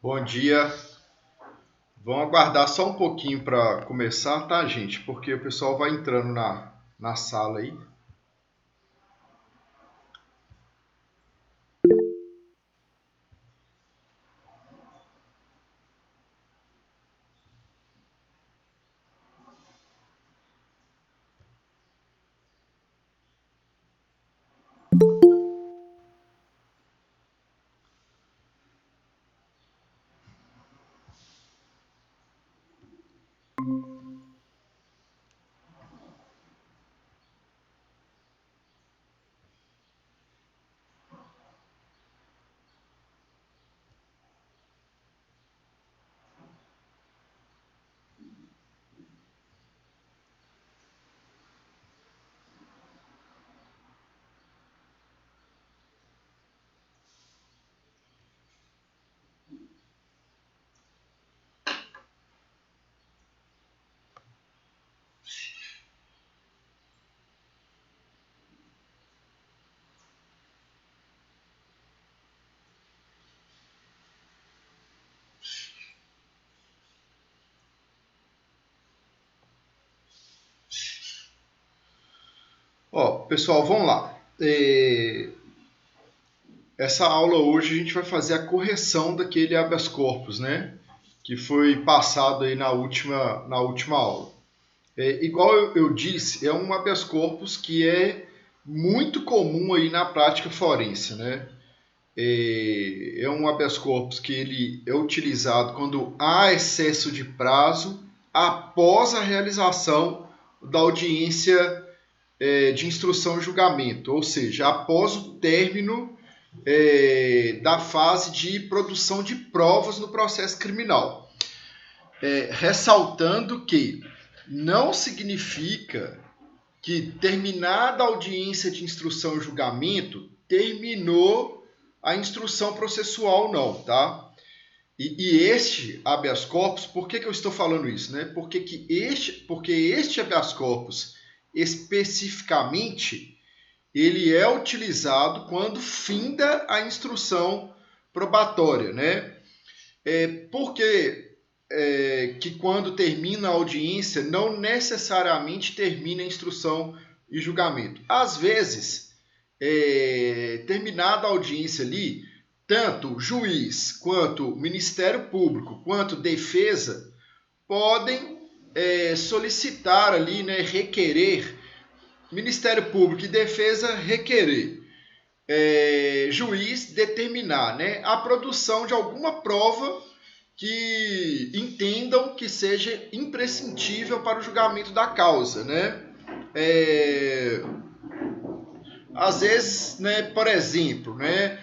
Bom dia. Vamos aguardar só um pouquinho para começar, tá, gente? Porque o pessoal vai entrando na sala aí. Ó, pessoal, vamos lá. Essa aula hoje a gente vai fazer a correção daquele habeas corpus, né? Que foi passado aí na última aula. Igual eu disse, é um habeas corpus que é muito comum aí na prática forense, né? É um habeas corpus que ele é utilizado quando há excesso de prazo após a realização da audiência de instrução e julgamento, ou seja, após o término da fase de produção de provas no processo criminal. Ressaltando que não significa que terminada a audiência de instrução e julgamento, terminou a instrução processual não, tá? E este habeas corpus, por que eu estou falando isso, né? Porque este habeas corpus, especificamente, ele é utilizado quando finda a instrução probatória, né? Porque que quando termina a audiência, não necessariamente termina a instrução e julgamento. Às vezes, terminada a audiência ali, tanto juiz quanto Ministério Público quanto defesa podem solicitar ali, né, requerer, Ministério Público e defesa requerer, juiz determinar, né, a produção de alguma prova que entendam que seja imprescindível para o julgamento da causa, né? Às vezes, né, por exemplo, né,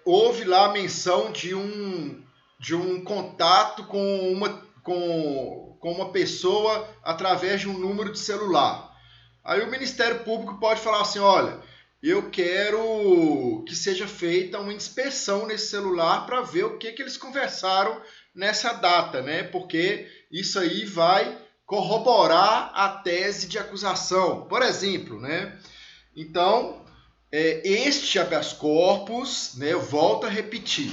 houve lá a menção de um contato com uma pessoa através de um número de celular. Aí o Ministério Público pode falar assim, olha, eu quero que seja feita uma inspeção nesse celular para ver o que eles conversaram nessa data, né? Porque isso aí vai corroborar a tese de acusação, por exemplo, né? Então, este habeas corpus, né, eu volto a repetir,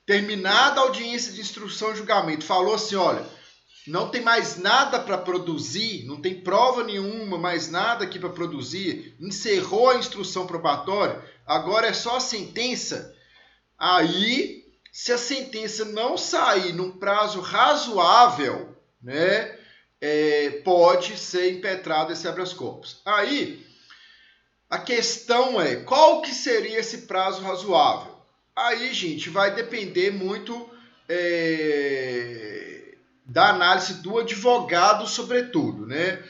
terminada a audiência de instrução e julgamento, falou assim, olha, não tem mais nada para produzir, não tem prova nenhuma, mais nada aqui para produzir, encerrou a instrução probatória, agora é só a sentença. Aí, se a sentença não sair num prazo razoável, né, pode ser impetrado esse habeas corpus. Aí, a questão é, qual que seria esse prazo razoável? Aí, gente, vai depender muito da análise do advogado, sobretudo, né?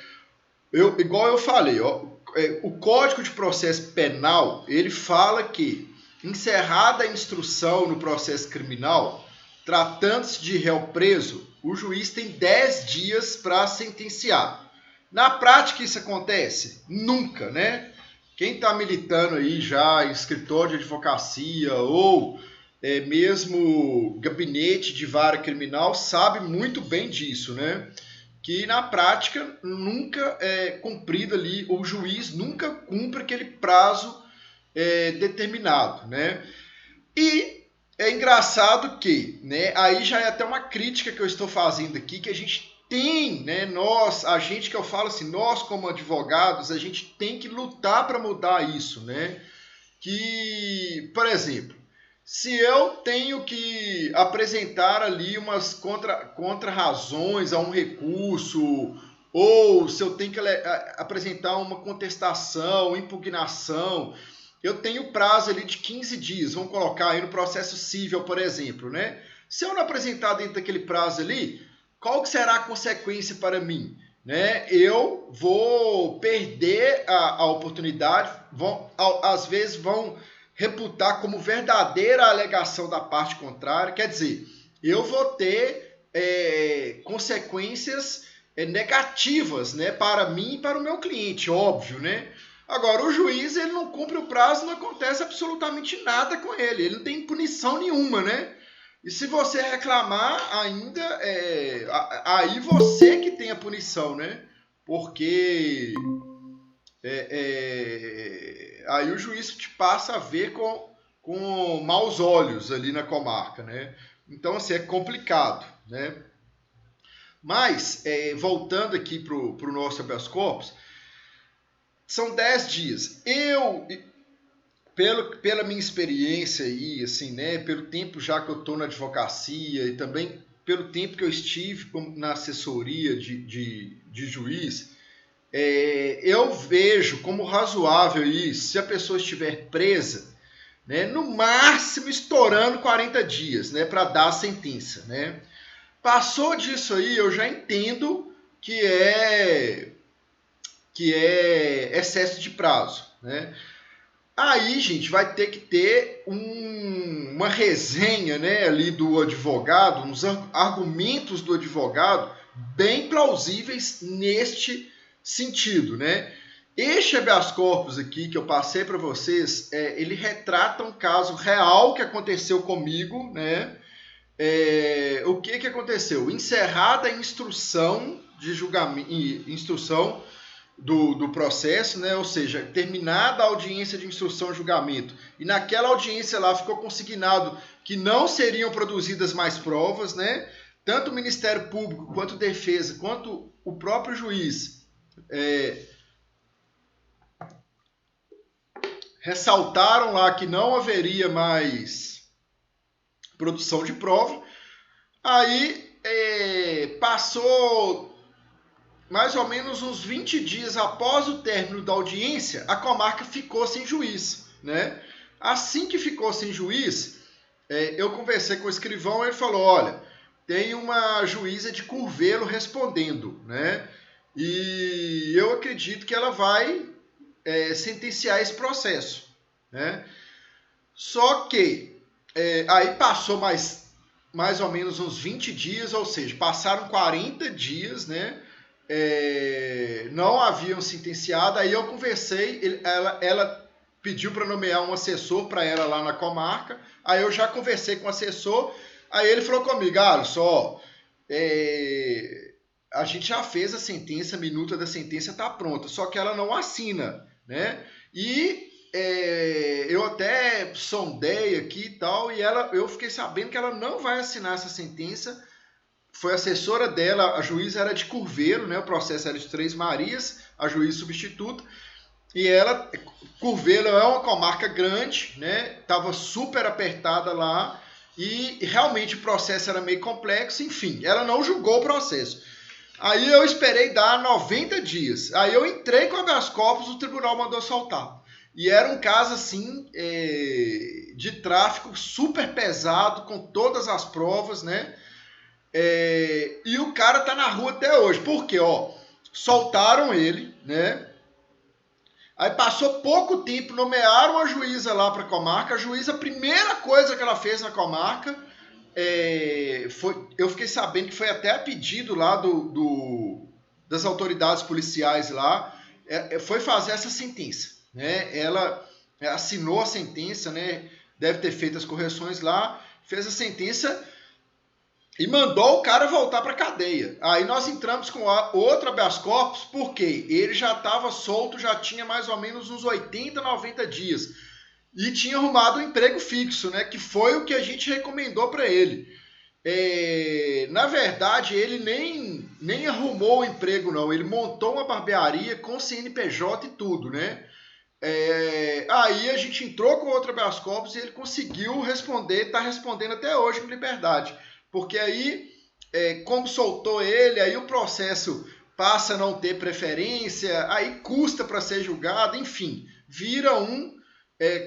Igual eu falei, ó, o Código de Processo Penal, ele fala que, encerrada a instrução no processo criminal, tratando-se de réu preso, o juiz tem 10 dias para sentenciar. Na prática isso acontece? Nunca, né? Quem está militando aí já em escritório de advocacia ou mesmo gabinete de vara criminal sabe muito bem disso, né? Que na prática nunca é cumprido ali, o juiz nunca cumpre aquele prazo determinado, né? E é engraçado que, né, aí já é até uma crítica que eu estou fazendo aqui, que a gente tem, né, a gente que eu falo assim, nós como advogados, a gente tem que lutar para mudar isso, né? Que, por exemplo, se eu tenho que apresentar ali umas contra-razões a um recurso, ou se eu tenho que apresentar uma contestação, impugnação, eu tenho prazo ali de 15 dias, vamos colocar aí no processo civil, por exemplo, né? Se eu não apresentar dentro daquele prazo ali, qual que será a consequência para mim? Né? Eu vou perder a oportunidade, às vezes vão reputar como verdadeira a alegação da parte contrária, quer dizer, eu vou ter consequências negativas, né, para mim e para o meu cliente, óbvio, né? Agora, o juiz, ele não cumpre o prazo, não acontece absolutamente nada com ele, ele não tem punição nenhuma, né? E se você reclamar ainda, aí você que tem a punição, né? Porque aí o juiz te passa a ver com maus olhos ali na comarca, né? Então, assim, é complicado, né? Mas, voltando aqui para o nosso habeas corpus, são 10 dias. Pela minha experiência aí, assim, né, pelo tempo já que eu estou na advocacia e também pelo tempo que eu estive na assessoria de juiz, eu vejo como razoável isso, se a pessoa estiver presa, né, no máximo estourando 40 dias, né, para dar a sentença, né? Passou disso aí, eu já entendo que é excesso de prazo, né? Aí, gente, vai ter que ter uma resenha, né, ali do advogado, uns argumentos do advogado bem plausíveis neste sentido, né? Este habeas corpus aqui que eu passei para vocês, ele retrata um caso real que aconteceu comigo, né? O que aconteceu? Encerrada a instrução de julgamento, instrução do processo, né? Ou seja, terminada a audiência de instrução e julgamento, e naquela audiência lá ficou consignado que não seriam produzidas mais provas, né? Tanto o Ministério Público, quanto a defesa, quanto o próprio juiz ressaltaram lá que não haveria mais produção de prova. Aí passou mais ou menos uns 20 dias após o término da audiência, a comarca ficou sem juiz, né? Assim que ficou sem juiz, eu conversei com o escrivão e ele falou, olha, tem uma juíza de Curvelo respondendo, né? E eu acredito que ela vai sentenciar esse processo, né? Só que aí passou mais ou menos uns 20 dias, ou seja, passaram 40 dias, né? Não haviam sentenciado. Aí eu conversei, ela pediu para nomear um assessor para ela lá na comarca. Aí eu já conversei com o assessor. Aí ele falou comigo, olha só, a gente já fez a sentença, a minuta da sentença está pronta, só que ela não assina, né? E eu até sondei aqui e tal, e eu fiquei sabendo que ela não vai assinar essa sentença. Foi assessora dela, a juíza era de Curvelo, né? O processo era de Três Marias, a juíza substituta. E ela, Curvelo é uma comarca grande, né? Estava super apertada lá e realmente o processo era meio complexo. Enfim, ela não julgou o processo. Aí eu esperei dar 90 dias. Aí eu entrei com habeas corpus, o tribunal mandou soltar. E era um caso assim de tráfico super pesado, com todas as provas, né? E o cara tá na rua até hoje. Por quê? Soltaram ele, né? Aí passou pouco tempo, nomearam a juíza lá para a comarca. A juíza, a primeira coisa que ela fez na comarca, eu fiquei sabendo que foi até a pedido lá das autoridades policiais lá, foi fazer essa sentença, né? Ela assinou a sentença, né? Deve ter feito as correções lá, fez a sentença e mandou o cara voltar para a cadeia. Aí nós entramos com outro habeas corpus, porque ele já estava solto, já tinha mais ou menos uns 80, 90 dias. e tinha arrumado um emprego fixo, né? Que foi o que a gente recomendou para ele. Na verdade, ele nem arrumou o emprego, não. Ele montou uma barbearia com CNPJ e tudo, né? Aí a gente entrou com outro habeas corpus e ele conseguiu responder, está respondendo até hoje com liberdade. Porque aí, como soltou ele, aí o processo passa a não ter preferência, aí custa para ser julgado, enfim, vira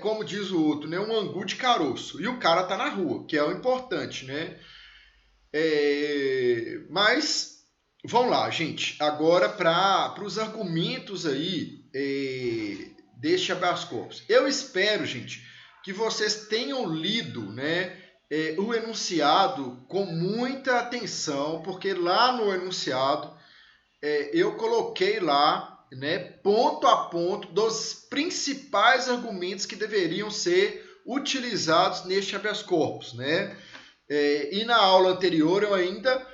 como diz o outro, né, um angu de caroço. E o cara tá na rua, que é o importante, né? Mas, vamos lá, gente. Agora para os argumentos aí deste habeas corpus. Eu espero, gente, que vocês tenham lido, né, o enunciado com muita atenção, porque lá no enunciado eu coloquei lá, né, ponto a ponto dos principais argumentos que deveriam ser utilizados neste habeas corpus, né? E na aula anterior eu ainda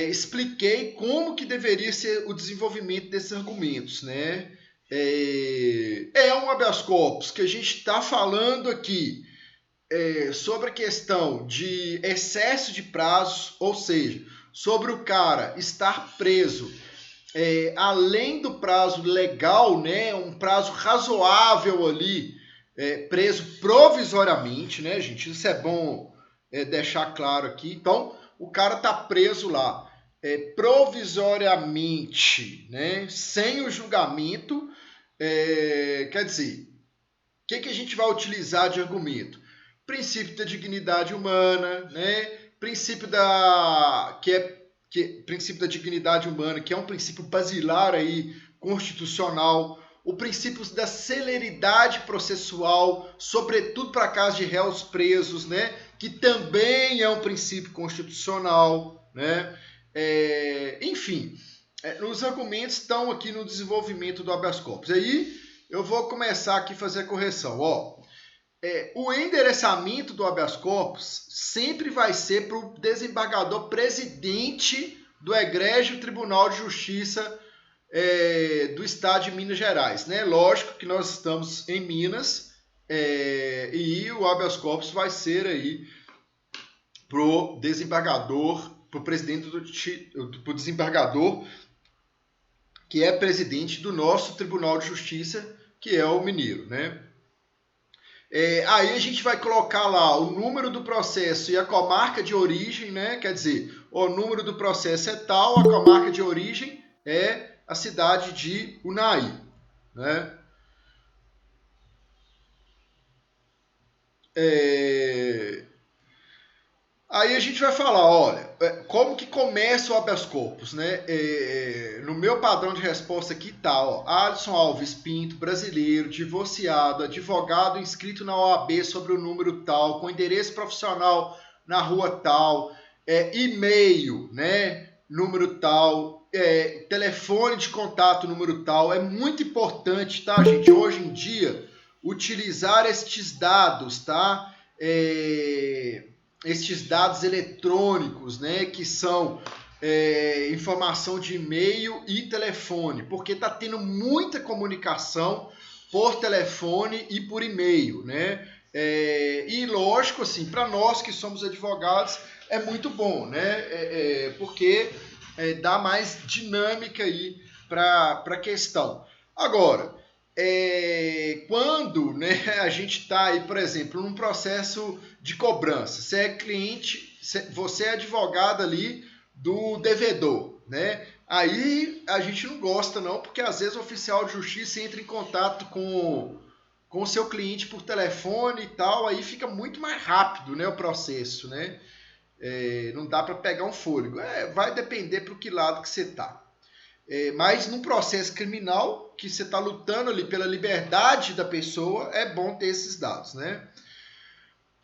expliquei como que deveria ser o desenvolvimento desses argumentos, né? Um habeas corpus que a gente está falando aqui sobre a questão de excesso de prazos, ou seja, sobre o cara estar preso além do prazo legal, né, um prazo razoável ali, preso provisoriamente, né, gente? Isso é bom deixar claro aqui. Então, o cara tá preso lá provisoriamente, né, sem o julgamento. Quer dizer, o que a gente vai utilizar de argumento? Princípio da dignidade humana, né? Princípio princípio da dignidade humana, que é um princípio basilar aí, constitucional, o princípio da celeridade processual, sobretudo para casos de réus presos, né? Que também é um princípio constitucional, né? Enfim, os argumentos estão aqui no desenvolvimento do habeas corpus. Aí eu vou começar aqui a fazer a correção. O endereçamento do habeas corpus sempre vai ser para o desembargador presidente do Egrégio Tribunal de Justiça do Estado de Minas Gerais, né? Lógico que nós estamos em Minas e o habeas corpus vai ser aí pro desembargador, pro presidente pro desembargador que é presidente do nosso Tribunal de Justiça, que é o mineiro, né? Aí a gente vai colocar lá o número do processo e a comarca de origem, né? Quer dizer, o número do processo é tal, a comarca de origem é a cidade de Unai, né? Aí a gente vai falar, olha, como que começa o habeas corpus, né? No meu padrão de resposta aqui tá, ó, Alisson Alves Pinto, brasileiro, divorciado, advogado inscrito na OAB sobre o número tal, com endereço profissional na rua tal, e-mail, né? Número tal, telefone de contato, número tal. É muito importante, tá, gente? Hoje em dia, utilizar estes dados, tá? Estes dados eletrônicos, né, que são informação de e-mail e telefone, porque está tendo muita comunicação por telefone e por e-mail, né? E lógico, assim, para nós que somos advogados é muito bom, né? Porque dá mais dinâmica aí para a questão. Agora, quando, né, a gente está aí, por exemplo, num processo de cobrança, você é cliente, você é advogado ali do devedor, né? Aí a gente não gosta não, porque às vezes o oficial de justiça entra em contato com o seu cliente por telefone e tal, aí fica muito mais rápido, né, o processo, né? Não dá para pegar um fôlego. Vai depender para que lado que você está. Mas num processo criminal, que você está lutando ali pela liberdade da pessoa, é bom ter esses dados, né?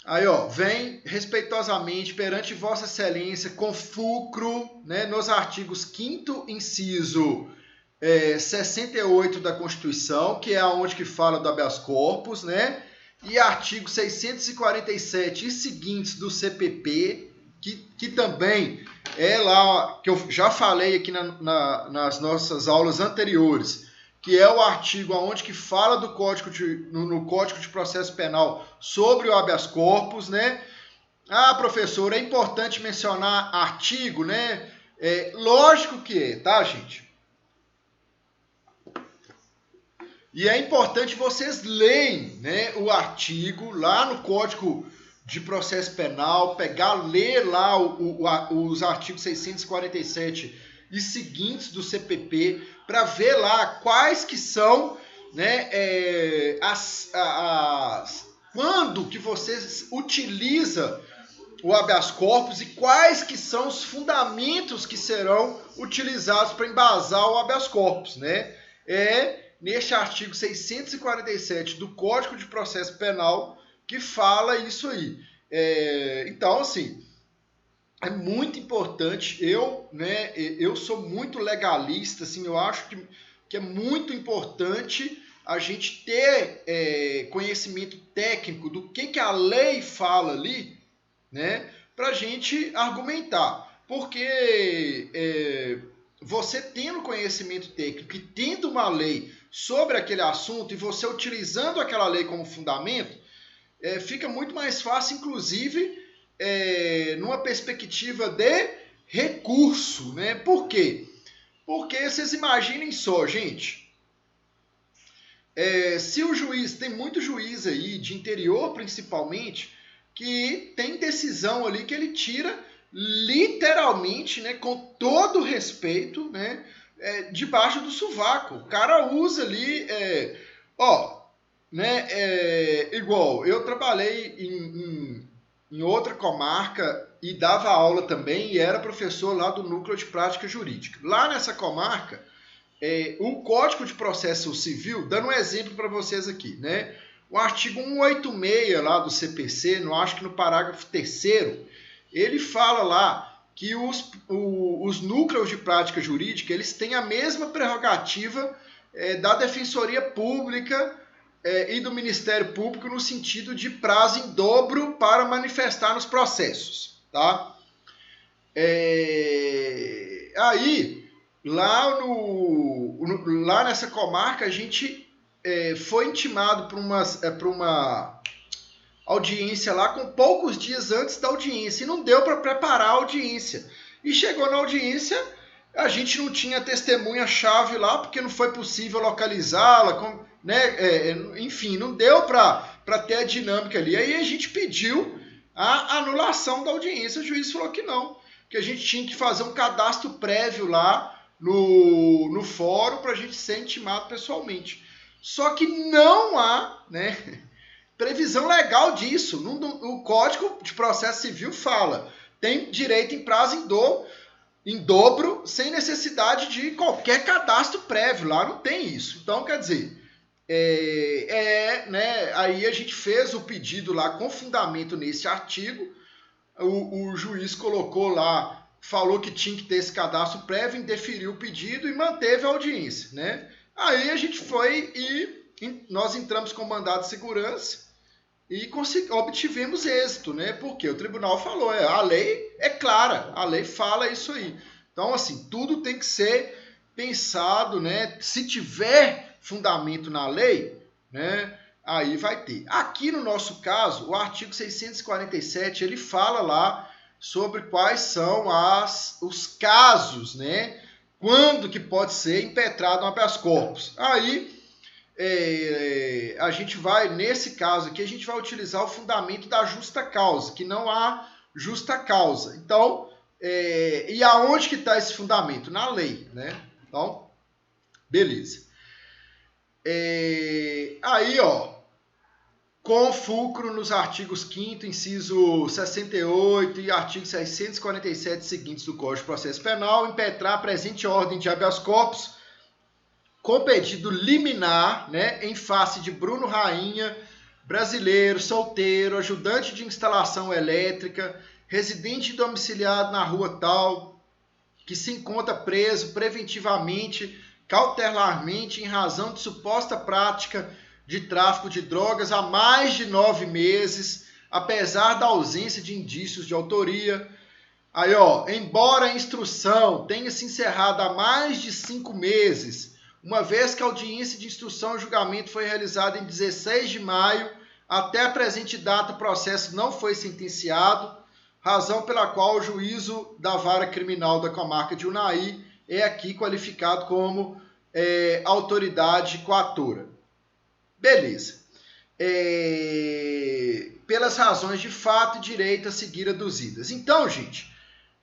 Aí, ó, vem respeitosamente perante Vossa Excelência com fulcro, né, nos artigos 5º inciso 68 da Constituição, que é onde que fala do habeas corpus, né? E artigo 647 e seguintes do CPP, que também é lá, que eu já falei aqui nas nossas aulas anteriores, que é o artigo onde que fala do no Código de Processo Penal sobre o habeas corpus, né? Ah, professor, é importante mencionar artigo, né? Lógico que é, tá, gente? E é importante vocês leem, né, o artigo lá no Código de Processo Penal, ler lá os artigos 647 e seguintes do CPP, para ver lá quais que são, né, quando que você utiliza o habeas corpus e quais que são os fundamentos que serão utilizados para embasar o habeas corpus, né? Neste artigo 647 do Código de Processo Penal que fala isso aí. Então, assim, é muito importante. Eu sou muito legalista, assim, eu acho que é muito importante a gente ter conhecimento técnico do que a lei fala ali, né, para a gente argumentar. Porque você tendo conhecimento técnico e tendo uma lei sobre aquele assunto e você utilizando aquela lei como fundamento, fica muito mais fácil, inclusive, numa perspectiva de recurso, né? Por quê? Porque vocês imaginem só, gente, se o juiz, tem muito juiz aí, de interior principalmente, que tem decisão ali que ele tira literalmente, né, com todo respeito, né, debaixo do sovaco. O cara usa ali, né, igual, eu trabalhei em outra comarca e dava aula também e era professor lá do Núcleo de Prática Jurídica. Lá nessa comarca, o Código de Processo Civil, dando um exemplo para vocês aqui, né, o artigo 186 lá do CPC, acho que no parágrafo 3º, ele fala lá que os núcleos de prática jurídica, eles têm a mesma prerrogativa da Defensoria Pública e do Ministério Público no sentido de prazo em dobro para manifestar nos processos, tá? Aí, lá nessa comarca, a gente foi intimado para uma audiência lá com poucos dias antes da audiência e não deu para preparar a audiência. E chegou na audiência, a gente não tinha testemunha-chave lá porque não foi possível localizá-la, né? Enfim, não deu para ter a dinâmica ali. Aí a gente pediu a anulação da audiência, o juiz falou que não, que a gente tinha que fazer um cadastro prévio lá no fórum para a gente ser intimado pessoalmente. Só que não há, né, previsão legal disso. O Código de Processo Civil fala, tem direito em prazo em dobro, sem necessidade de qualquer cadastro prévio. Lá não tem isso. Então, quer dizer, né, aí a gente fez o pedido lá com fundamento nesse artigo, o juiz colocou lá, falou que tinha que ter esse cadastro prévio, indeferiu o pedido e manteve a audiência, né? Aí a gente foi e nós entramos com mandado de segurança e obtivemos êxito, né? Porque o tribunal falou, a lei é clara, a lei fala isso aí. Então, assim, tudo tem que ser pensado, né? Se tiver fundamento na lei, né, aí vai ter. Aqui no nosso caso, o artigo 647, ele fala lá sobre quais são os casos, né, quando que pode ser impetrado um habeas corpus. Aí, a gente vai, nesse caso aqui, a gente vai utilizar o fundamento da justa causa, que não há justa causa. Então, e aonde que está esse fundamento? Na lei, né? Então, beleza. Aí, com fulcro nos artigos 5º, inciso 68 e artigo 647 seguintes do Código de Processo Penal, impetrar a presente ordem de habeas corpus com pedido liminar, né, em face de Bruno Rainha, brasileiro, solteiro, ajudante de instalação elétrica, residente domiciliado na rua tal, que se encontra preso preventivamente, cautelarmente, em razão de suposta prática de tráfico de drogas há mais de 9 meses, apesar da ausência de indícios de autoria. Aí, embora a instrução tenha se encerrado há mais de 5 meses, uma vez que a audiência de instrução e julgamento foi realizada em 16 de maio, até a presente data o processo não foi sentenciado, razão pela qual o juízo da vara criminal da comarca de Unai é aqui qualificado como autoridade coatora. Beleza. Pelas razões de fato e direito a seguir aduzidas. Então, gente,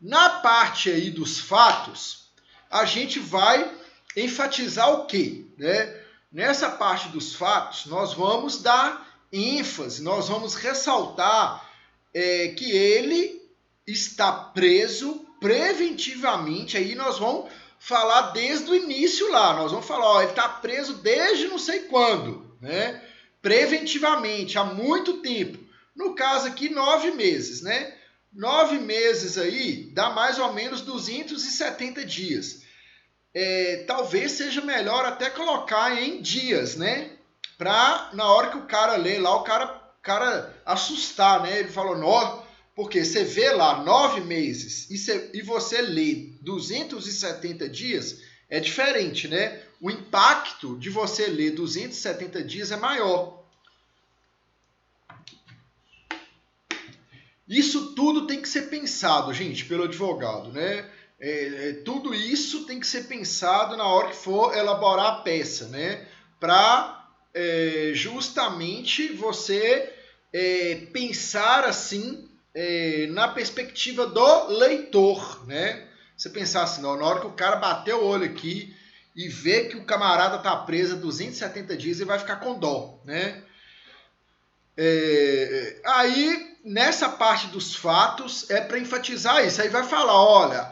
na parte aí dos fatos, a gente vai enfatizar o quê? Né? Nessa parte dos fatos, nós vamos dar ênfase, nós vamos ressaltar que ele está preso preventivamente, aí nós vamos falar desde o início lá, nós vamos falar, ele está preso desde não sei quando, né? Preventivamente, há muito tempo. No caso aqui, 9 meses, né? 9 meses aí dá mais ou menos 270 dias. Talvez seja melhor até colocar em dias, né? Para na hora que o cara lê lá, o cara assustar, né? Ele falou, nó, porque você vê lá 9 meses e você lê 270 dias, é diferente, né? O impacto de você ler 270 dias é maior. Isso tudo tem que ser pensado, gente, pelo advogado, né? Tudo isso tem que ser pensado na hora que for elaborar a peça, né? Para justamente você pensar assim na perspectiva do leitor, né? Você pensar assim, na hora que o cara bater o olho aqui e ver que o camarada tá preso há 270 dias, ele vai ficar com dó, né? Aí, nessa parte dos fatos, é para enfatizar isso. Aí vai falar, olha,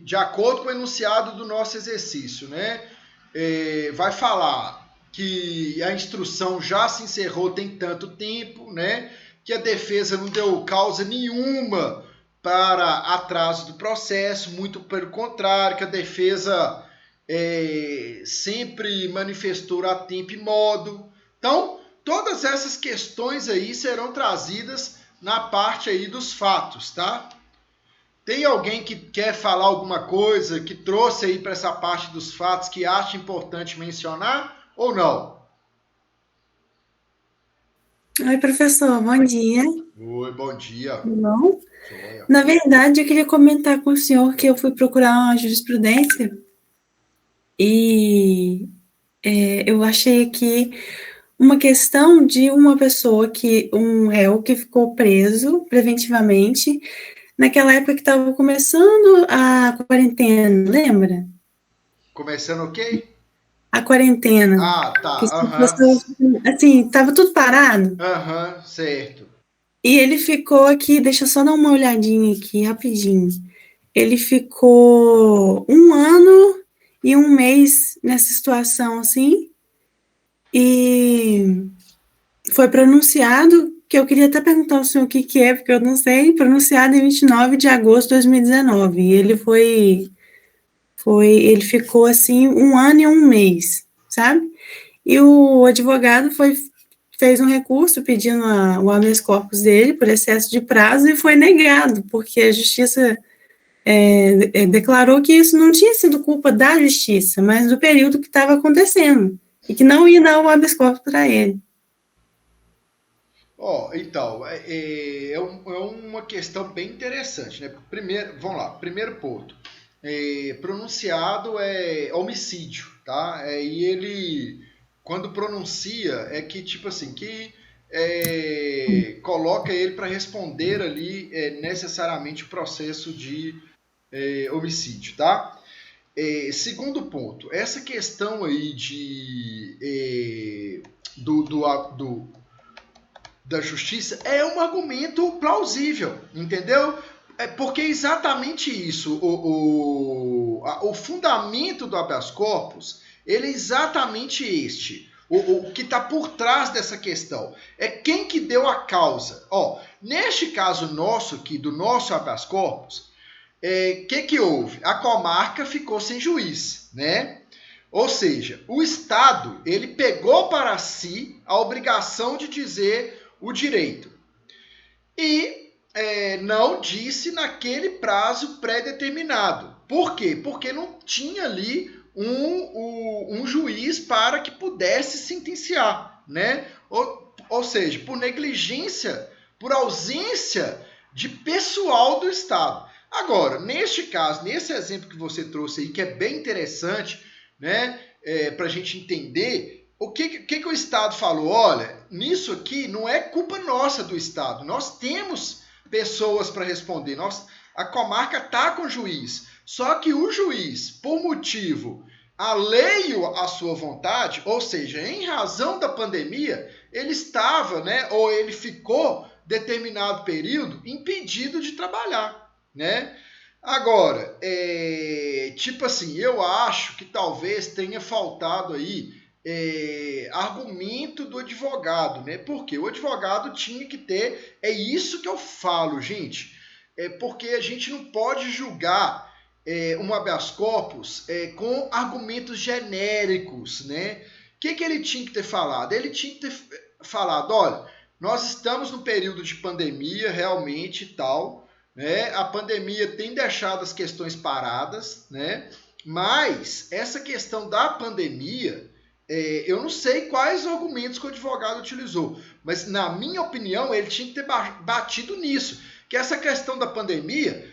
de acordo com o enunciado do nosso exercício, né? Vai falar que a instrução já se encerrou tem tanto tempo, né? Que a defesa não deu causa nenhuma para atraso do processo, muito pelo contrário, que a defesa sempre manifestou a tempo e modo. Então, todas essas questões aí serão trazidas na parte aí dos fatos, tá? Tem alguém que quer falar alguma coisa, que trouxe aí para essa parte dos fatos, que acha importante mencionar ou não? Oi, professor, bom dia. Oi, bom dia. Tudo bom? Joia. Na verdade, eu queria comentar com o senhor que eu fui procurar uma jurisprudência e eu achei aqui uma questão de uma pessoa um réu que ficou preso preventivamente naquela época que estava começando a quarentena, lembra? Começando ok? A quarentena. Ah, Que tá. as Aham. pessoas, assim, estava tudo parado. Aham, certo. E ele ficou aqui, deixa eu só dar uma olhadinha aqui rapidinho. Ele ficou 1 ano e 1 mês nessa situação, assim, e foi pronunciado, que eu queria até perguntar ao senhor o que é, porque eu não sei, pronunciado em 29 de agosto de 2019, e ele ficou, assim, 1 ano e 1 mês, sabe? E o advogado fez um recurso pedindo o habeas corpus dele por excesso de prazo e foi negado, porque a justiça declarou que isso não tinha sido culpa da justiça, mas do período que estava acontecendo, e que não ia dar o habeas corpus para ele. Então, é uma questão bem interessante, né? Primeiro, vamos lá, primeiro ponto. Pronunciado é homicídio, tá? E ele, quando pronuncia, é que, tipo assim, que coloca ele para responder ali necessariamente o processo de homicídio, tá? Segundo ponto, essa questão aí da justiça é um argumento plausível, entendeu? Porque é exatamente isso. O fundamento do habeas corpus, ele é exatamente este. O que está por trás dessa questão é quem que deu a causa. Neste caso nosso aqui, do nosso habeas corpus, que houve? A comarca ficou sem juiz, né? Ou seja, o Estado ele pegou para si a obrigação de dizer o direito. E não disse naquele prazo pré-determinado. Por quê? Porque não tinha ali um juiz para que pudesse sentenciar, né? Ou seja, por negligência, por ausência de pessoal do Estado. Agora, neste caso, nesse exemplo que você trouxe aí, que é bem interessante, né, para a gente entender o que o Estado falou. Olha, nisso aqui não é culpa nossa do Estado, nós temos pessoas para responder, a comarca está com o juiz, só que o juiz, por motivo alheio à sua vontade, ou seja, em razão da pandemia, ele estava, né, ou ele ficou determinado período impedido de trabalhar, né? Agora, tipo assim, eu acho que talvez tenha faltado aí argumento do advogado, né? Porque o advogado tinha que ter, é isso que eu falo, gente, porque a gente não pode julgar um habeas corpus com argumentos genéricos, né? O que ele tinha que ter falado? Ele tinha que ter falado, olha, nós estamos no período de pandemia, realmente, e tal, né? A pandemia tem deixado as questões paradas, né? Mas essa questão da pandemia, eu não sei quais argumentos que o advogado utilizou, mas na minha opinião ele tinha que ter batido nisso, que essa questão da pandemia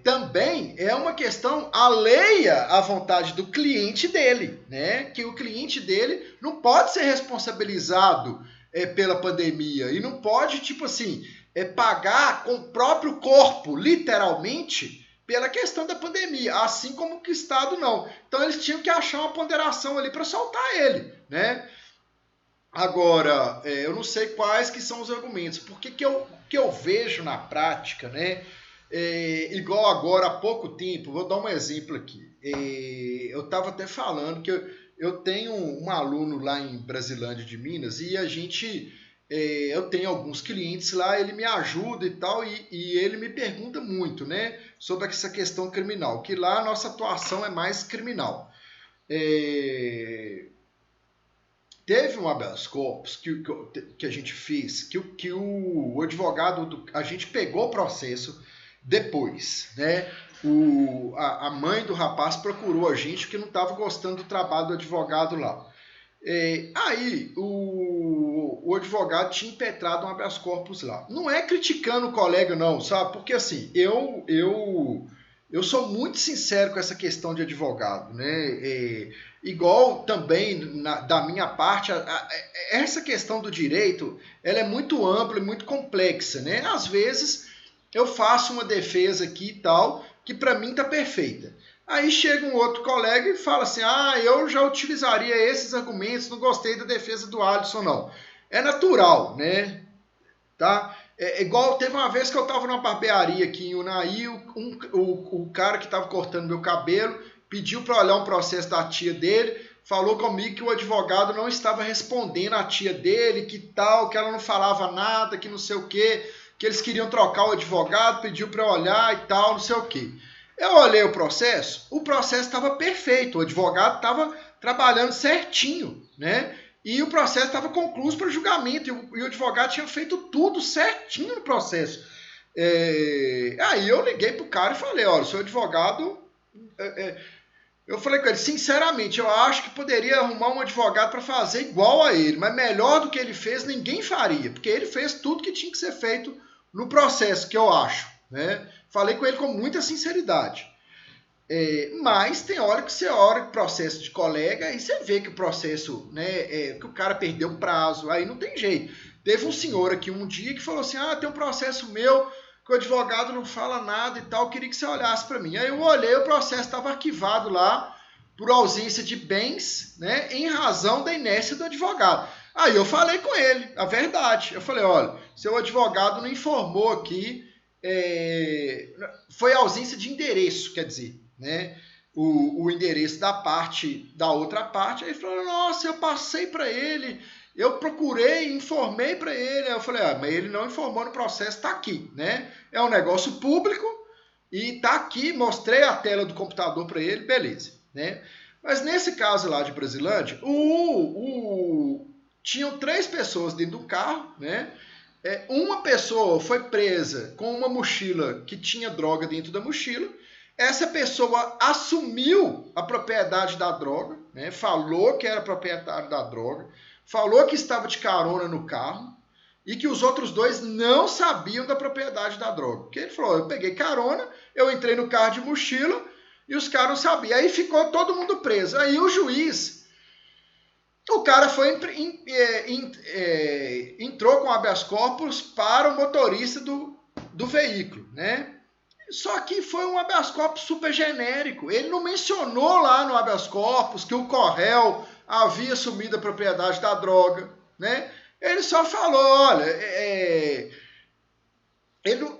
também é uma questão alheia à vontade do cliente dele, né? Que o cliente dele não pode ser responsabilizado pela pandemia e não pode, tipo assim, pagar com o próprio corpo, literalmente, pela questão da pandemia, assim como que o Estado não. Então eles tinham que achar uma ponderação ali para soltar ele, né? Agora, eu não sei quais que são os argumentos, porque que eu vejo na prática, né? Igual agora, há pouco tempo, vou dar um exemplo aqui. Eu estava até falando que eu tenho um aluno lá em Brasilândia de Minas e a gente, eu tenho alguns clientes lá, ele me ajuda e tal, e ele me pergunta muito, né, sobre essa questão criminal, que lá a nossa atuação é mais criminal. Teve um habeas corpus que a gente fez, que o advogado, a gente pegou o processo depois, né? A mãe do rapaz procurou a gente porque não estava gostando do trabalho do advogado lá. Aí o advogado tinha impetrado um habeas corpus lá. Não é criticando o colega, não, sabe? Porque assim, eu sou muito sincero com essa questão de advogado, né? Igual também da minha parte, essa questão do direito, ela é muito ampla e muito complexa, né? Às vezes eu faço uma defesa aqui e tal, que para mim tá perfeita. Aí chega um outro colega e fala assim, eu já utilizaria esses argumentos, não gostei da defesa do Alisson, não. É natural, né? Tá? Igual teve uma vez que eu estava numa barbearia aqui em Unai, o cara que estava cortando meu cabelo pediu para olhar um processo da tia dele, falou comigo que o advogado não estava respondendo à tia dele, que tal, que ela não falava nada, que não sei o quê, que eles queriam trocar o advogado, pediu para olhar e tal, não sei o quê. Eu olhei o processo estava perfeito, o advogado estava trabalhando certinho, né? E o processo estava concluído para julgamento, e o advogado tinha feito tudo certinho no processo. Aí eu liguei para o cara e falei, olha, o seu advogado... eu falei com ele, sinceramente, eu acho que poderia arrumar um advogado para fazer igual a ele, mas melhor do que ele fez, ninguém faria, porque ele fez tudo que tinha que ser feito no processo, que eu acho, né? Falei com ele com muita sinceridade. Mas tem hora que você olha o processo de colega e você vê que o processo, né, que o cara perdeu o prazo, aí não tem jeito. Teve um senhor aqui um dia que falou assim, tem um processo meu que o advogado não fala nada e tal, queria que você olhasse para mim. Aí eu olhei, o processo estava arquivado lá por ausência de bens, né, em razão da inércia do advogado. Aí eu falei com ele, a verdade. Eu falei, olha, seu advogado não informou aqui, foi ausência de endereço, quer dizer, né? O endereço da outra parte. Aí ele falou, nossa, eu passei para ele, eu procurei, informei para ele. Aí eu falei, mas ele não informou no processo, está aqui, né? É um negócio público e está aqui, mostrei a tela do computador para ele, beleza, né? Mas nesse caso lá de Brasilândia, tinham 3 pessoas dentro do carro, né? Uma pessoa foi presa com uma mochila que tinha droga dentro da mochila. Essa pessoa assumiu a propriedade da droga, né? Falou que era proprietário da droga, falou que estava de carona no carro e que os outros dois não sabiam da propriedade da droga. Porque ele falou, eu peguei carona, eu entrei no carro de mochila e os caras não sabiam. Aí ficou todo mundo preso. Aí o juiz... O cara entrou com habeas corpus para o motorista do veículo, né? Só que foi um habeas corpus super genérico. Ele não mencionou lá no habeas corpus que o Correio havia assumido a propriedade da droga, né? Ele só falou, olha,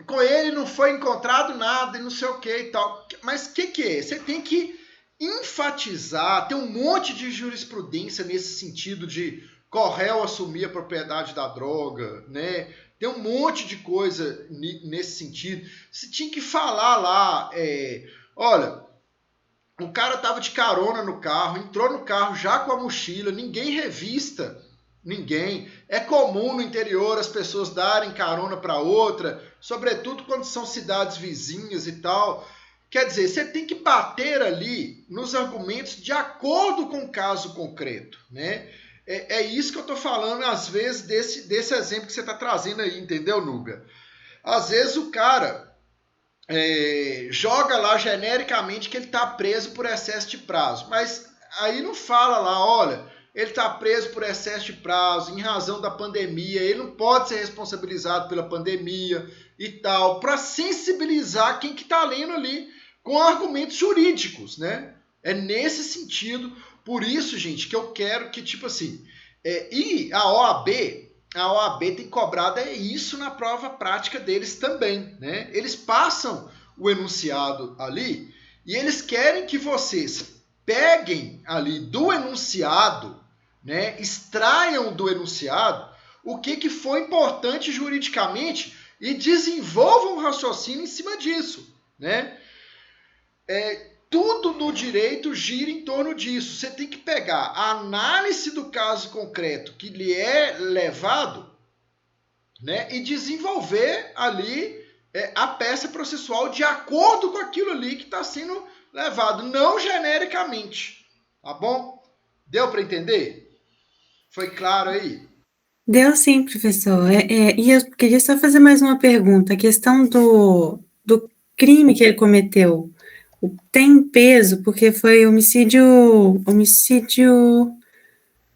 com ele não foi encontrado nada e não sei o que e tal. Mas o que é? Você tem que enfatizar, tem um monte de jurisprudência nesse sentido de Correio assumir a propriedade da droga, né? Tem um monte de coisa nesse sentido. Você tinha que falar lá, olha, o cara tava de carona no carro, entrou no carro já com a mochila, ninguém revista ninguém. É comum no interior as pessoas darem carona para outra, sobretudo quando são cidades vizinhas e tal. Quer dizer, você tem que bater ali nos argumentos de acordo com o caso concreto, né? É isso que eu estou falando, às vezes, desse exemplo que você está trazendo aí, entendeu, Núbia? Às vezes o cara joga lá genericamente que ele está preso por excesso de prazo, mas aí não fala lá, olha, ele está preso por excesso de prazo, em razão da pandemia, ele não pode ser responsabilizado pela pandemia e tal, para sensibilizar quem que está lendo ali, com argumentos jurídicos, né? É nesse sentido, por isso, gente, que eu quero que, tipo assim, e a OAB tem cobrado isso na prova prática deles também, né? Eles passam o enunciado ali e eles querem que vocês peguem ali do enunciado, né? Extraiam do enunciado o que foi importante juridicamente e desenvolvam um raciocínio em cima disso, né? Tudo no direito gira em torno disso. Você tem que pegar a análise do caso concreto que lhe é levado, né, e desenvolver ali a peça processual de acordo com aquilo ali que está sendo levado, não genericamente. Tá bom? Deu para entender? Foi claro aí? Deu sim, professor. E eu queria só fazer mais uma pergunta. A questão do crime que ele cometeu tem peso, porque foi homicídio,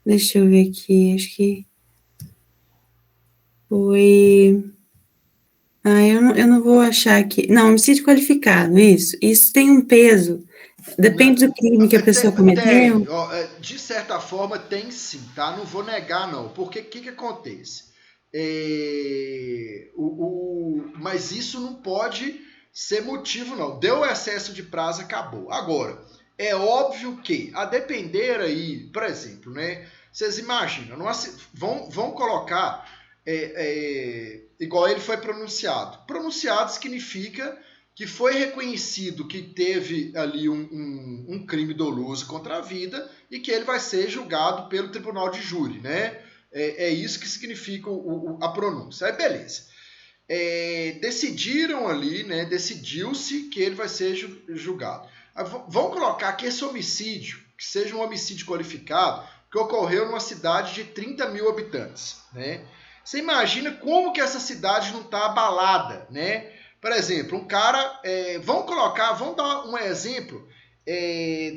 deixa eu ver aqui, acho que foi, eu não vou achar aqui, não, homicídio qualificado, isso tem um peso, depende do crime que a pessoa cometeu. De certa forma tem sim, tá? Não vou negar não, porque o que acontece? Mas isso não pode ser motivo não, deu excesso de prazo, acabou. Agora, é óbvio que, a depender aí, por exemplo, né? Vocês imaginam, vão colocar igual ele foi pronunciado. Pronunciado significa que foi reconhecido que teve ali um crime doloso contra a vida e que ele vai ser julgado pelo tribunal de júri, né? É isso que significa a pronúncia. Aí, beleza. Decidiram ali, né? Decidiu-se que ele vai ser julgado. Vão colocar que esse homicídio, que seja um homicídio qualificado, que ocorreu numa cidade de 30 mil habitantes, né? Você imagina como que essa cidade não está abalada, né? Por exemplo, um cara... vamos dar um exemplo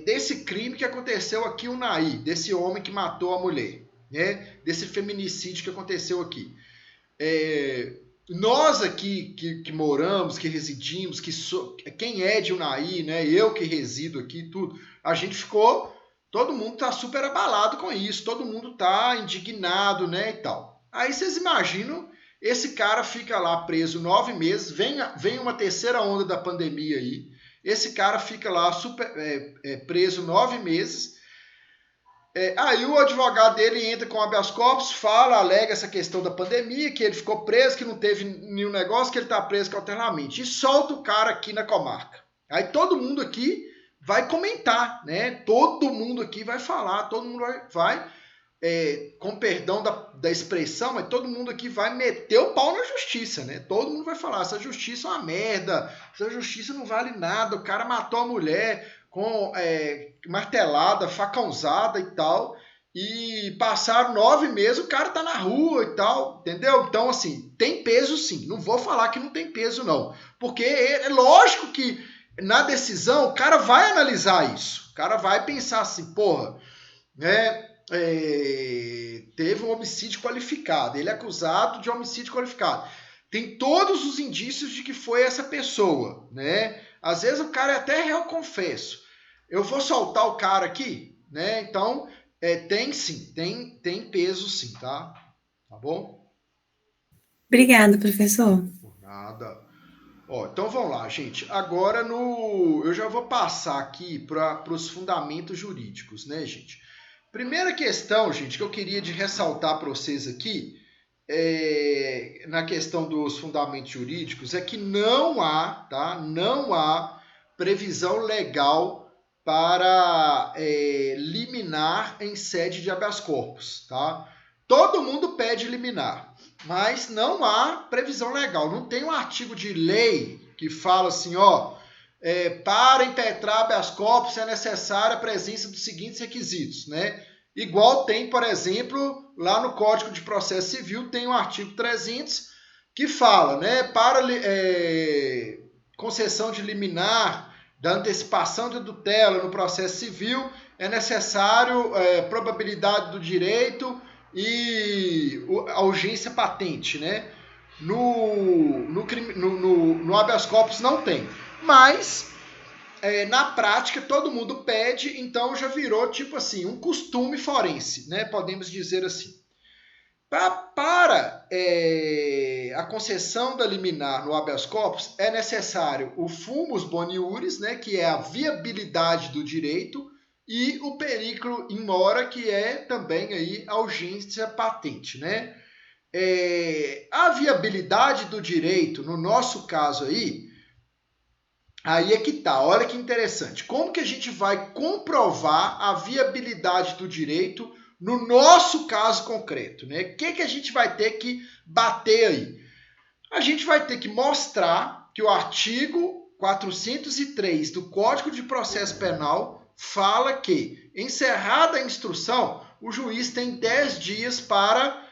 desse crime que aconteceu aqui em Unai, desse homem que matou a mulher, né? Desse feminicídio que aconteceu aqui. Nós aqui que moramos, que residimos, quem é de Unai, né? Eu que resido aqui, tudo, a gente ficou... Todo mundo está super abalado com isso, todo mundo está indignado, né, e tal. Aí vocês imaginam, esse cara fica lá preso 9 meses, vem uma terceira onda da pandemia aí, esse cara fica lá preso 9 meses, aí o advogado dele entra com habeas corpus, alega essa questão da pandemia, que ele ficou preso, que não teve nenhum negócio, que ele está preso cautelarmente, e solta o cara aqui na comarca. Aí todo mundo aqui vai comentar, né? Todo mundo aqui vai falar, todo mundo vai com perdão da expressão, mas todo mundo aqui vai meter o pau na justiça, né? Todo mundo vai falar, essa justiça é uma merda, essa justiça não vale nada, o cara matou a mulher com martelada, facãozada e tal, e passaram 9 meses, o cara tá na rua e tal, entendeu? Então, assim, tem peso sim, não vou falar que não tem peso não, porque é lógico que na decisão o cara vai analisar isso, o cara vai pensar assim, porra, né? Teve um homicídio qualificado, ele é acusado de homicídio qualificado. Tem todos os indícios de que foi essa pessoa, né? Às vezes o cara é até réu confesso. Eu vou soltar o cara aqui, né? Então, tem sim, tem peso sim, tá? Tá bom? Obrigada, professor. Por nada. Então vamos lá, gente. Agora eu já vou passar aqui para os fundamentos jurídicos, né, gente? Primeira questão, gente, que eu queria ressaltar para vocês aqui, na questão dos fundamentos jurídicos, é que não há previsão legal para liminar em sede de habeas corpus, tá? Todo mundo pede liminar, mas não há previsão legal. Não tem um artigo de lei que fala assim, para impetrar habeas corpus é necessária a presença dos seguintes requisitos, né? Igual tem, por exemplo, lá no Código de Processo Civil, tem o artigo 300 que fala, né? Para concessão de liminar da antecipação de tutela no processo civil é necessário probabilidade do direito e a urgência patente, né? No habeas corpus não tem, mas na prática todo mundo pede, então já virou tipo assim um costume forense, né? Podemos dizer assim. Para a concessão da liminar no habeas corpus é necessário o fumus boni iuris, né? Que é a viabilidade do direito, e o periculo in mora, que é também aí a urgência patente, né? A viabilidade do direito, no nosso caso aí é que tá, olha que interessante. Como que a gente vai comprovar a viabilidade do direito no nosso caso concreto, né? O que a gente vai ter que bater aí? A gente vai ter que mostrar que o artigo 403 do Código de Processo Penal fala que, encerrada a instrução, o juiz tem 10 dias para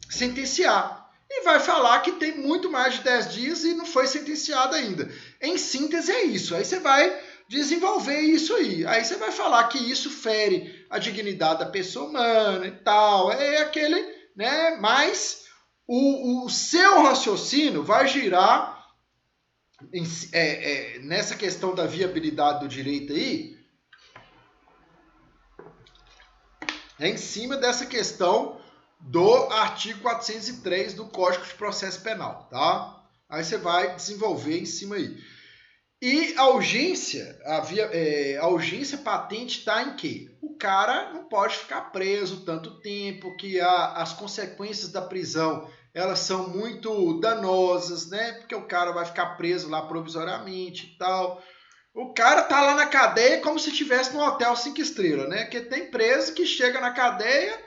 sentenciar. E vai falar que tem muito mais de 10 dias e não foi sentenciado ainda. Em síntese é isso. Aí você vai desenvolver isso aí. Aí você vai falar que isso fere a dignidade da pessoa humana e tal. É aquele, né? Mas o seu raciocínio vai girar nessa questão da viabilidade do direito aí, em cima dessa questão do artigo 403 do Código de Processo Penal, tá? Aí você vai desenvolver em cima aí. E a urgência, a urgência patente está em quê? O cara não pode ficar preso tanto tempo, que as consequências da prisão elas são muito danosas, né? Porque o cara vai ficar preso lá provisoriamente e tal. O cara tá lá na cadeia como se estivesse num hotel 5 estrelas, né? Porque tem preso que chega na cadeia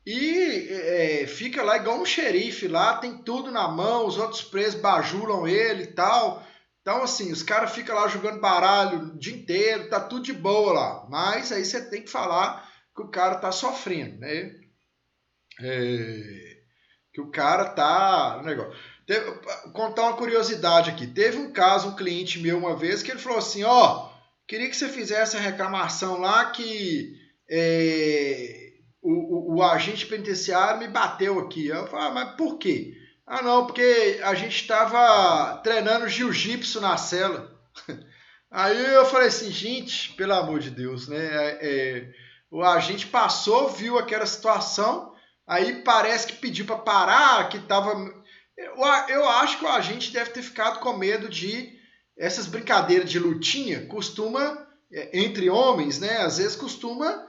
e fica lá igual um xerife lá, tem tudo na mão, os outros presos bajulam ele e tal. Então, assim, os caras ficam lá jogando baralho o dia inteiro, tá tudo de boa lá. Mas aí você tem que falar que o cara tá sofrendo, né? Que o cara tá... contar uma curiosidade aqui. Teve um caso, um cliente meu uma vez, que ele falou assim, queria que você fizesse a reclamação lá que o agente penitenciário me bateu aqui. Eu falei, mas por quê? Não, porque a gente estava treinando jiu-jitsu na cela. Aí eu falei assim, gente, pelo amor de Deus, né? O agente passou, viu aquela situação, aí parece que pediu para parar, que estava... Eu acho que o agente deve ter ficado com medo de... Essas brincadeiras de lutinha costuma, entre homens, né? Às vezes costuma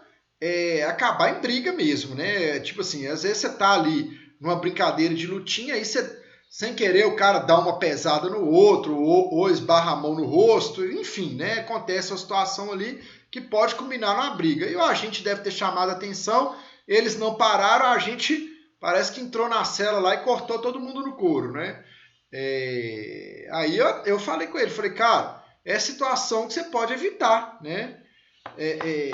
acabar em briga mesmo, né? Tipo assim, às vezes você tá ali numa brincadeira de lutinha, aí você, sem querer, o cara dá uma pesada no outro, ou esbarra a mão no rosto, enfim, né? Acontece uma situação ali que pode culminar numa briga. E o agente deve ter chamado a atenção, eles não pararam, a gente parece que entrou na cela lá e cortou todo mundo no couro, né? Aí eu falei com ele, falei, cara, é situação que você pode evitar, né?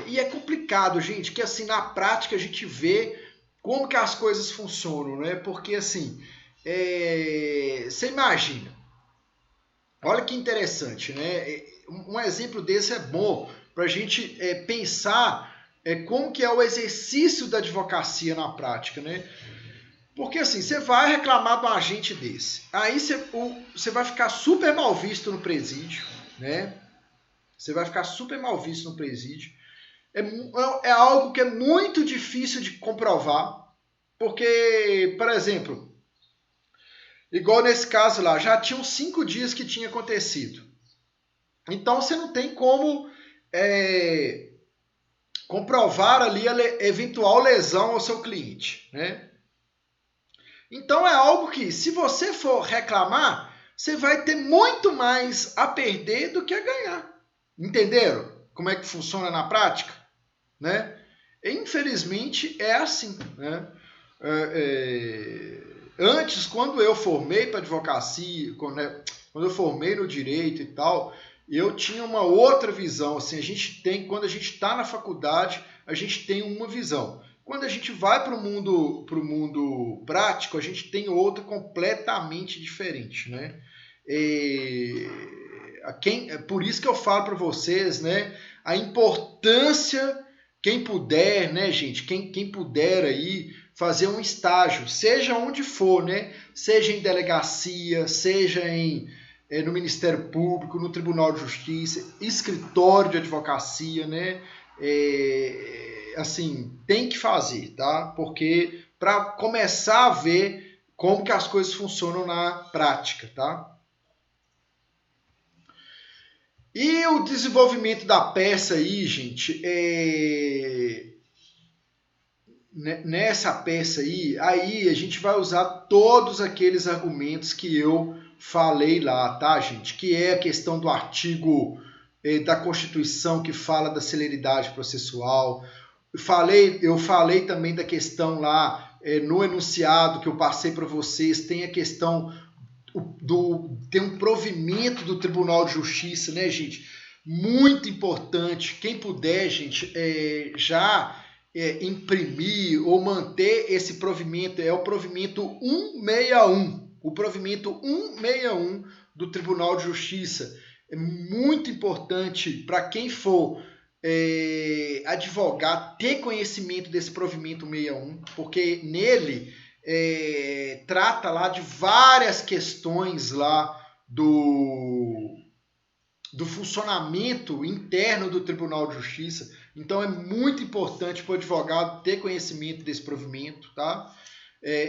E é complicado, gente, que assim, na prática a gente vê como que as coisas funcionam, né? Porque assim, você imagina, olha que interessante, né? Um exemplo desse é bom para a gente pensar como que é o exercício da advocacia na prática, né? Porque assim, você vai reclamar de um agente desse, aí você vai ficar super mal visto no presídio, né? Você vai ficar super mal visto no presídio. É algo que é muito difícil de comprovar, porque, por exemplo, igual nesse caso lá, já tinham 5 dias que tinha acontecido. Então você não tem como comprovar ali a eventual lesão ao seu cliente, né? Então é algo que, se você for reclamar, você vai ter muito mais a perder do que a ganhar. Entenderam como é que funciona na prática? Né? Infelizmente é assim. Né? Antes, quando eu formei para advocacia, quando eu formei no direito e tal, eu tinha uma outra visão. Assim, quando a gente está na faculdade, a gente tem uma visão. Quando a gente vai para o mundo prático, a gente tem outra completamente diferente, né? Por isso que eu falo para vocês, né? A importância, quem puder, né, gente? Quem puder aí fazer um estágio, seja onde for, né? Seja em delegacia, seja no Ministério Público, no Tribunal de Justiça, escritório de advocacia, né? Assim, tem que fazer, tá? Porque para começar a ver como que as coisas funcionam na prática, tá? E o desenvolvimento da peça aí, gente, nessa peça aí a gente vai usar todos aqueles argumentos que eu falei lá, tá, gente? Que é a questão do artigo da Constituição que fala da celeridade processual. Eu falei também da questão lá no enunciado que eu passei para vocês, tem a questão tem um provimento do Tribunal de Justiça, né, gente? Muito importante. Quem puder, gente, já imprimir ou manter esse provimento, é o provimento 161. O provimento 161 do Tribunal de Justiça. É muito importante para quem for advogar ter conhecimento desse provimento 161, porque nele trata lá de várias questões lá do funcionamento interno do Tribunal de Justiça. Então é muito importante para o advogado ter conhecimento desse provimento, tá?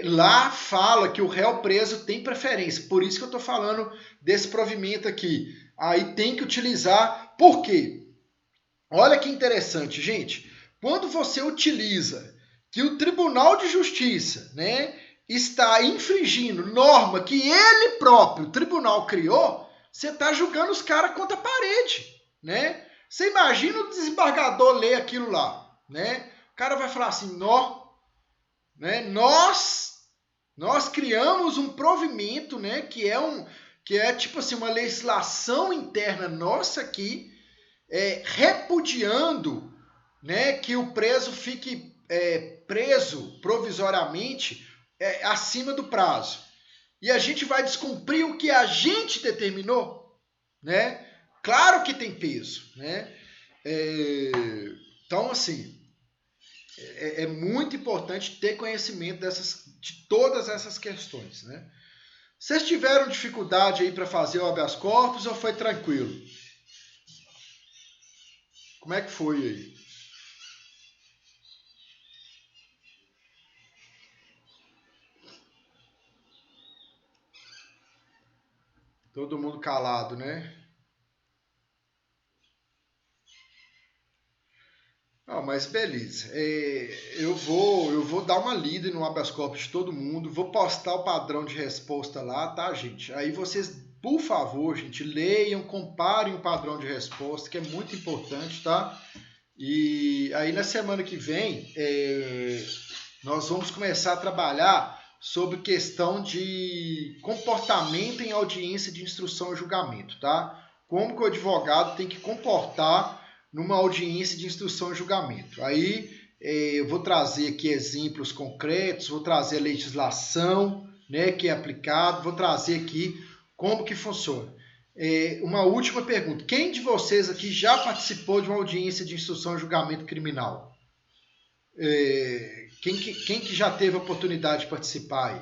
Lá fala que o réu preso tem preferência, por isso que eu estou falando desse provimento aqui. Aí tem que utilizar, por quê? Olha que interessante, gente. Quando você utiliza que o Tribunal de Justiça, né, está infringindo norma que ele próprio, o tribunal, criou, você está julgando os caras contra a parede, né? Você imagina o desembargador ler aquilo lá, né? O cara vai falar assim, né? Nós criamos um provimento, né, que é tipo assim uma legislação interna nossa aqui, repudiando, né, que o preso fique preso provisoriamente acima do prazo. E a gente vai descumprir o que a gente determinou, né? Claro que tem peso, né? Então, assim, é muito importante ter conhecimento de todas essas questões, né? Vocês tiveram dificuldade aí para fazer o habeas corpus ou foi tranquilo? Como é que foi aí? Todo mundo calado, né? Ah, mas beleza. Eu vou dar uma lida no habeas corpus de todo mundo, vou postar o padrão de resposta lá, tá, gente? Aí vocês por favor, gente, leiam, comparem o padrão de resposta, que é muito importante, tá? E aí na semana que vem, nós vamos começar a trabalhar sobre questão de comportamento em audiência de instrução e julgamento, tá? Como que o advogado tem que comportar numa audiência de instrução e julgamento. Aí eu vou trazer aqui exemplos concretos, vou trazer a legislação, né, que é aplicado, vou trazer aqui como que funciona. Uma última pergunta. Quem de vocês aqui já participou de uma audiência de instrução e julgamento criminal? Quem que já teve a oportunidade de participar aí?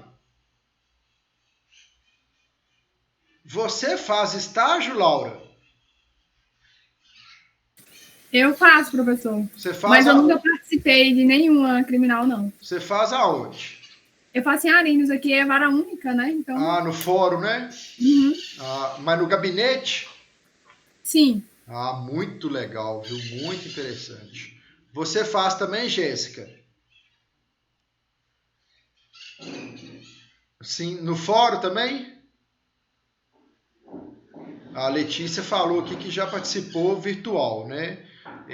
Você faz estágio, Laura? Eu faço, professor. Você faz mas eu nunca participei de nenhuma criminal, não. Você faz aonde? Eu faço em Arinos, aqui é vara única, né? Então... no fórum, né? Uhum. Mas no gabinete? Sim. Muito legal, viu? Muito interessante. Você faz também, Jéssica? Sim, no fórum também? A Letícia falou aqui que já participou virtual, né?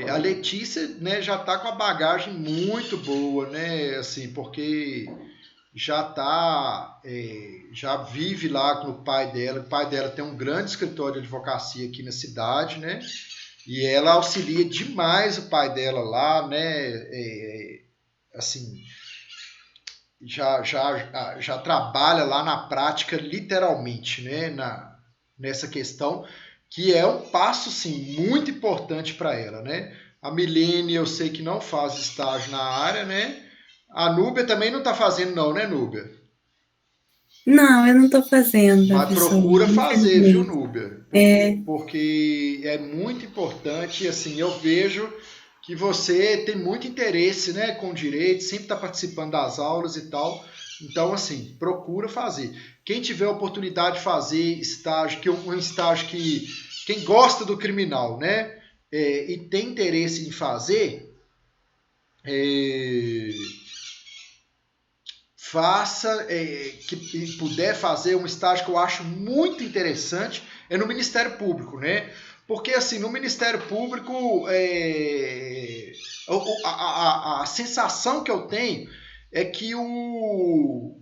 A Letícia, né, já está com a bagagem muito boa, né? Assim, porque já vive lá com o pai dela. O pai dela tem um grande escritório de advocacia aqui na cidade, né? E ela auxilia demais o pai dela lá, né? Assim, já trabalha lá na prática, literalmente, né? Nessa questão, que é um passo, sim, muito importante para ela, né? A Milene, eu sei que não faz estágio na área, né? A Núbia também não está fazendo, não, né, Núbia? Não, eu não estou fazendo. Mas procura fazer, viu, Núbia? Porque é muito importante, e assim, eu vejo que você tem muito interesse, né, com direito, sempre está participando das aulas e tal. Então, assim, procura fazer. Quem tiver a oportunidade de fazer estágio, que um estágio que quem gosta do criminal, né, e tem interesse em fazer, faça, que puder fazer um estágio que eu acho muito interessante, é no Ministério Público, né? Porque, assim, no Ministério Público, a sensação que eu tenho é que o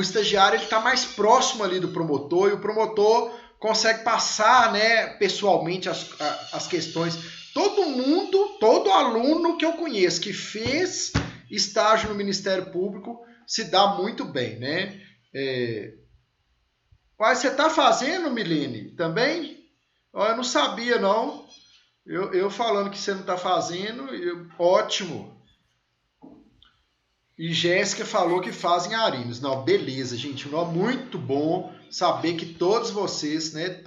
estagiário está mais próximo ali do promotor, e o promotor consegue passar, né, pessoalmente as questões. Todo aluno que eu conheço que fez estágio no Ministério Público se dá muito bem, né? Mas você está fazendo, Milene, também? Eu não sabia, não. Eu falando que você não está fazendo, ótimo. E Jéssica falou que fazem Arinos. Não, beleza, gente. Não, muito bom saber que todos vocês, né?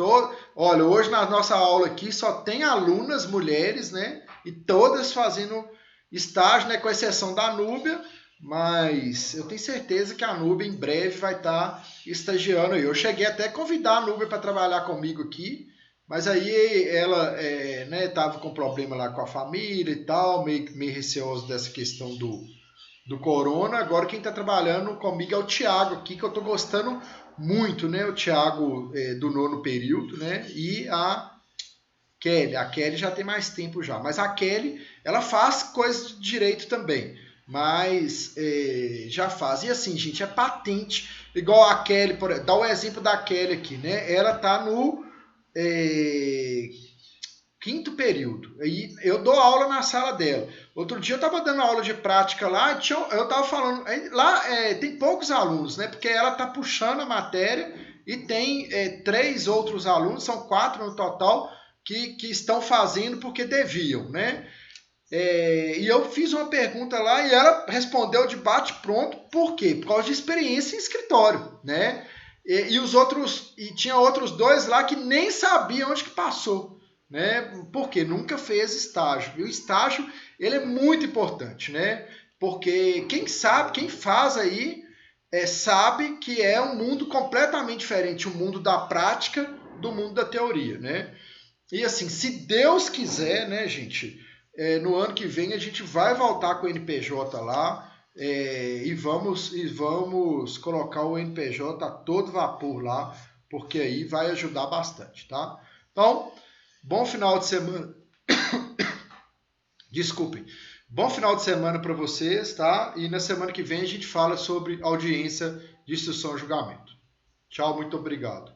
Olha, hoje na nossa aula aqui só tem alunas mulheres, né? E todas fazendo estágio, né? Com exceção da Núbia. Mas eu tenho certeza que a Núbia em breve vai estar estagiando aí. Eu cheguei até a convidar a Núbia para trabalhar comigo aqui. Mas aí ela estava com problema lá com a família e tal, meio receosa dessa questão do corona. Agora quem está trabalhando comigo é o Thiago aqui, que eu estou gostando muito, né? O Thiago do 9º período, né? E a Kelly. A Kelly já tem mais tempo já. Mas a Kelly, ela faz coisas de direito também. Mas já faz. E assim, gente, é patente. Igual a Kelly, dá o exemplo da Kelly aqui, né? Ela está no 5º período. E eu dou aula na sala dela. Outro dia eu estava dando aula de prática lá, eu estava falando, lá tem poucos alunos, né? Porque ela está puxando a matéria e tem 3 outros alunos, são 4 no total, que estão fazendo porque deviam, né? E eu fiz uma pergunta lá e ela respondeu de bate-pronto. Por quê? Por causa de experiência em escritório, né? E tinha outros 2 lá que nem sabiam onde que passou, né? Porque nunca fez estágio. E o estágio, ele é muito importante, né? Porque quem faz aí, sabe que é um mundo completamente diferente, o mundo da prática do mundo da teoria, né? E assim, se Deus quiser, né, gente, no ano que vem a gente vai voltar com o NPJ lá, e vamos colocar o NPJ a todo vapor lá, porque aí vai ajudar bastante, tá? Então, bom final de semana. Desculpem. Bom final de semana para vocês, tá? E na semana que vem a gente fala sobre audiência de instrução e julgamento. Tchau, muito obrigado.